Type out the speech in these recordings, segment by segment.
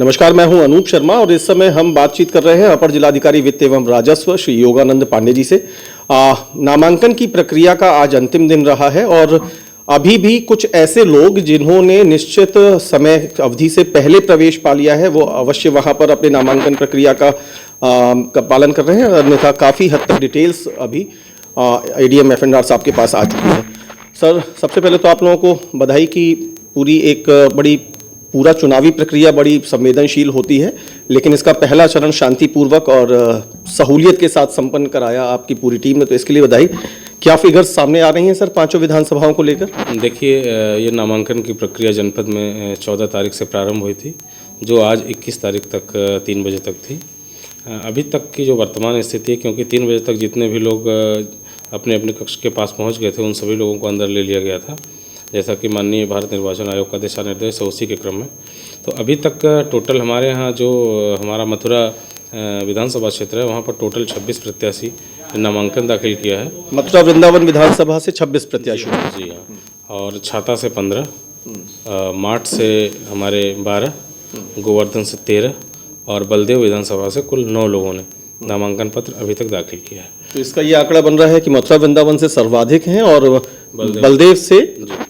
नमस्कार, मैं हूं अनूप शर्मा और इस समय हम बातचीत कर रहे हैं अपर जिलाधिकारी वित्त एवं राजस्व श्री योगानंद पांडे जी से। नामांकन की प्रक्रिया का आज अंतिम दिन रहा है और अभी भी कुछ ऐसे लोग जिन्होंने निश्चित समय अवधि से पहले प्रवेश पा लिया है वो अवश्य वहां पर अपने नामांकन प्रक्रिया का पालन कर रहे हैं। अन्यथा काफ़ी हद तक डिटेल्स अभी एडीएम एफएनआर साहब के पास आ चुकी है। सर, सबसे पहले तो आप लोगों को बधाई की पूरी एक पूरा चुनावी प्रक्रिया बड़ी संवेदनशील होती है, लेकिन इसका पहला चरण शांतिपूर्वक और सहूलियत के साथ संपन्न कराया आपकी पूरी टीम ने, तो इसके लिए बधाई। क्या फिगर्स सामने आ रही हैं सर पांचों विधानसभाओं को लेकर? देखिए, ये नामांकन की प्रक्रिया जनपद में 14 तारीख से प्रारंभ हुई थी, जो आज 21 तारीख तक 3 बजे तक थी। अभी तक की जो वर्तमान स्थिति है, क्योंकि 3 बजे तक जितने भी लोग अपने अपने कक्ष के पास पहुंच गए थे उन सभी लोगों को अंदर ले लिया गया था, जैसा कि माननीय भारत निर्वाचन आयोग का दिशा निर्देश है, उसी के क्रम में। तो अभी तक टोटल हमारे यहाँ जो हमारा मथुरा विधानसभा क्षेत्र है वहाँ पर टोटल 26 प्रत्याशी नामांकन दाखिल किया है। मथुरा वृंदावन विधानसभा से 26 प्रत्याशी? जी हाँ। और छाता से 15, माठ से हमारे 12, गोवर्धन से 13 और बलदेव विधानसभा से कुल 9 लोगों ने नामांकन पत्र अभी तक दाखिल किया है। तो इसका ये आंकड़ा बन रहा है कि मथुरा वृंदावन से सर्वाधिक हैं और बलदेव से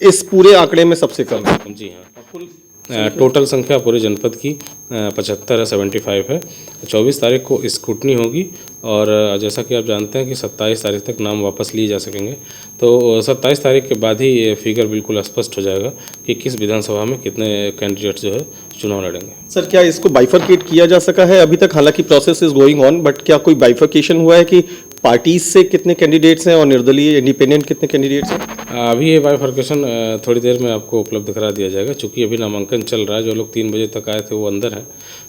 इस पूरे आंकड़े में सबसे कम है। जी हाँ। टोटल संख्या पूरे जनपद की 75 है, 75 है। 24 तारीख को स्क्रूटनी होगी और जैसा कि आप जानते हैं कि 27 तारीख तक नाम वापस लिए जा सकेंगे, तो 27 तारीख के बाद ही ये फिगर बिल्कुल स्पष्ट हो जाएगा कि किस विधानसभा में कितने कैंडिडेट जो है चुनाव लड़ेंगे। सर, क्या इसको बाइफरकेट किया जा सका है अभी तक? हालांकि process is going on, but क्या कोई बाइफरकेशन हुआ है कि पार्टीज से कितने कैंडिडेट्स हैं और निर्दलीय इंडिपेंडेंट कितने कैंडिडेट्स हैं? अभी ये बाइफर्केशन थोड़ी देर में आपको उपलब्ध करा दिया जाएगा, चूँकि अभी नामांकन चल रहा है। जो लोग 3 बजे तक आए थे वो अंदर हैं,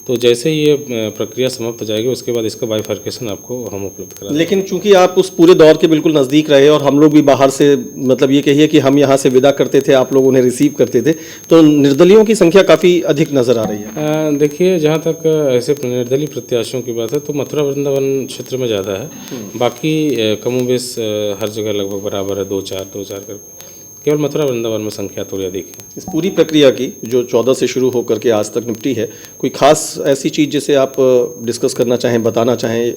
तो जैसे ही ये प्रक्रिया समाप्त हो जाएगी उसके बाद इसका बाइफर्केशन आपको हम उपलब्ध करा देंगे। लेकिन चूंकि आप उस पूरे दौर के बिल्कुल नज़दीक रहे और हम लोग भी बाहर से, मतलब ये कहिए कि हम यहाँ से विदा करते थे, आप लोग उन्हें रिसीव करते थे, तो निर्दलियों की संख्या काफ़ी अधिक नज़र आ रही है। देखिए, जहाँ तक ऐसे निर्दलीय प्रत्याशियों की बात है तो मथुरा वृंदावन क्षेत्र में ज़्यादा है, बाकी कमोबेश हर जगह लगभग बराबर है, 2-4 करके। केवल मथुरा वृंदावन में संख्या थोड़ी अधिक है। इस पूरी प्रक्रिया की जो 14 से शुरू होकर के आज तक निपटी है, कोई खास ऐसी चीज़ जिसे आप डिस्कस करना चाहें, बताना चाहें?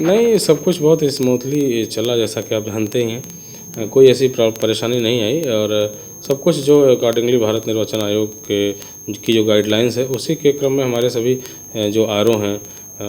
नहीं, सब कुछ बहुत स्मूथली चला, जैसा कि आप जानते ही हैं। कोई ऐसी परेशानी नहीं आई और सब कुछ जो अकॉर्डिंगली भारत निर्वाचन आयोग की जो गाइडलाइंस है उसी के क्रम में हमारे सभी जो आरओ हैं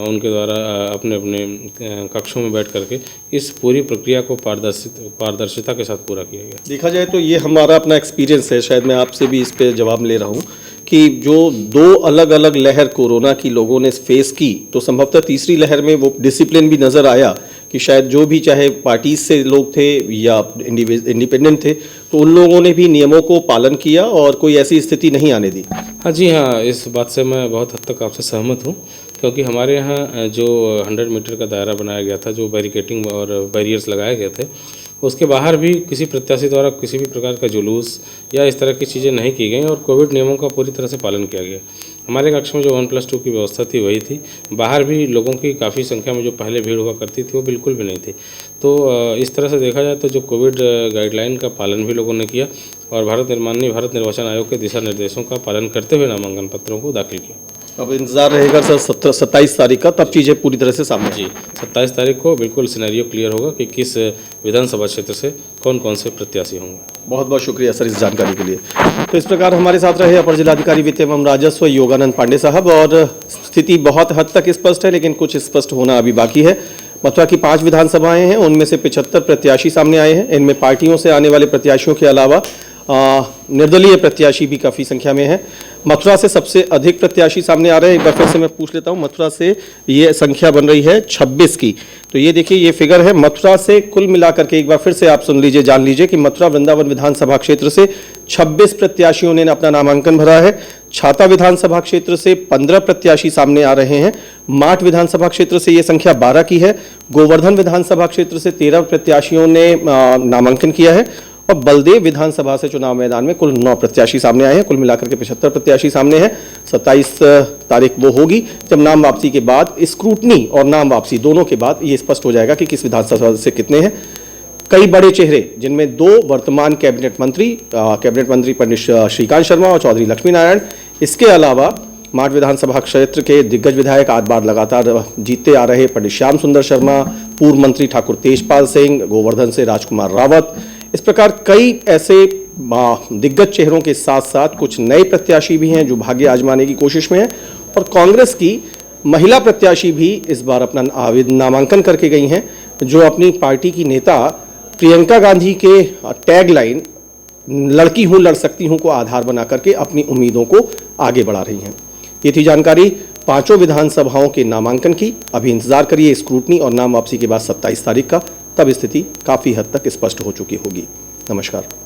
उनके द्वारा अपने अपने कक्षों में बैठ करके इस पूरी प्रक्रिया को पारदर्शिता के साथ पूरा किया गया। देखा जाए तो ये हमारा अपना एक्सपीरियंस है, शायद मैं आपसे भी इस पे जवाब ले रहा हूँ कि जो 2 अलग अलग लहर कोरोना की लोगों ने फेस की, तो संभवतः तीसरी लहर में वो डिसिप्लिन भी नज़र आया कि शायद जो भी चाहे पार्टीज से लोग थे या इंडिपेंडेंट थे, तो उन लोगों ने भी नियमों को पालन किया और कोई ऐसी स्थिति नहीं आने दी। हाँ जी हाँ, इस बात से मैं बहुत हद तक आपसे सहमत हूँ, क्योंकि हमारे यहाँ जो 100 मीटर का दायरा बनाया गया था, जो बैरिकेटिंग और बैरियर्स लगाए गए थे, उसके बाहर भी किसी प्रत्याशी द्वारा किसी भी प्रकार का जुलूस या इस तरह की चीज़ें नहीं की गई और कोविड नियमों का पूरी तरह से पालन किया गया। हमारे कक्ष में जो 1+2 की व्यवस्था थी वही थी, बाहर भी लोगों की काफ़ी संख्या में जो पहले भीड़ हुआ करती थी वो बिल्कुल भी नहीं थी। तो इस तरह से देखा जाए तो जो कोविड गाइडलाइन का पालन भी लोगों ने किया और भारत निर्वाचन आयोग के दिशा निर्देशों का पालन करते हुए नामांकन पत्रों को दाखिल किया। अब इंतजार रहेगा सर 27 तारीख का, तब चीज़ें पूरी तरह से सामने। जी, 27 तारीख को बिल्कुल सिनेरियो क्लियर होगा कि किस विधानसभा क्षेत्र से कौन कौन से प्रत्याशी होंगे। बहुत बहुत शुक्रिया सर इस जानकारी के लिए। तो इस प्रकार हमारे साथ रहे अपर जिलाधिकारी वित्त एवं राजस्व योगानंद पांडे साहब, और स्थिति बहुत हद तक स्पष्ट है, लेकिन कुछ स्पष्ट होना अभी बाकी है। मथुरा की 5 विधानसभाएं हैं, उनमें से 75 प्रत्याशी सामने आए हैं। इनमें पार्टियों से आने वाले प्रत्याशियों के अलावा निर्दलीय प्रत्याशी भी काफ़ी संख्या में है। मथुरा से सबसे अधिक प्रत्याशी सामने आ रहे हैं। एक बार फिर से मैं पूछ लेता हूं, मथुरा से ये संख्या बन रही है 26 की, तो ये देखिए ये फिगर है मथुरा से कुल मिलाकर के। एक बार फिर से आप सुन लीजिए, जान लीजिए कि मथुरा वृंदावन विधानसभा क्षेत्र से 26 प्रत्याशियों ने अपना नामांकन भरा है। छाता विधानसभा क्षेत्र से 15 प्रत्याशी सामने आ रहे हैं। माठ विधानसभा क्षेत्र से ये संख्या 12 की है। गोवर्धन विधानसभा क्षेत्र से 13 प्रत्याशियों ने नामांकन किया है और बलदेव विधानसभा से चुनाव मैदान में कुल 9 प्रत्याशी सामने आए हैं। कुल मिलाकर के 75 प्रत्याशी सामने हैं। 27 तारीख वो होगी जब नाम वापसी के बाद, स्क्रूटनी और नाम वापसी दोनों के बाद ये स्पष्ट हो जाएगा कि किस विधानसभा से कितने हैं। कई बड़े चेहरे, जिनमें 2 वर्तमान कैबिनेट मंत्री पंडित श्रीकांत शर्मा और चौधरी लक्ष्मी नारायण, इसके अलावा माट विधानसभा क्षेत्र के दिग्गज विधायक 8 बार लगातार जीतते आ रहे पंडित श्याम सुंदर शर्मा, पूर्व मंत्री ठाकुर तेजपाल सिंह, गोवर्धन से राजकुमार रावत, इस प्रकार कई ऐसे दिग्गज चेहरों के साथ साथ कुछ नए प्रत्याशी भी हैं जो भाग्य आजमाने की कोशिश में हैं। और कांग्रेस की महिला प्रत्याशी भी इस बार अपना नामांकन करके गई हैं, जो अपनी पार्टी की नेता प्रियंका गांधी के टैगलाइन लड़की हूं लड़ सकती हूं को आधार बना करके अपनी उम्मीदों को आगे बढ़ा रही हैं। ये थी जानकारी पांचों विधानसभाओं के नामांकन की। अभी इंतजार करिए स्क्रूटनी और नाम वापसी के बाद 27 तारीख का, तब स्थिति काफी हद तक स्पष्ट हो चुकी होगी। नमस्कार।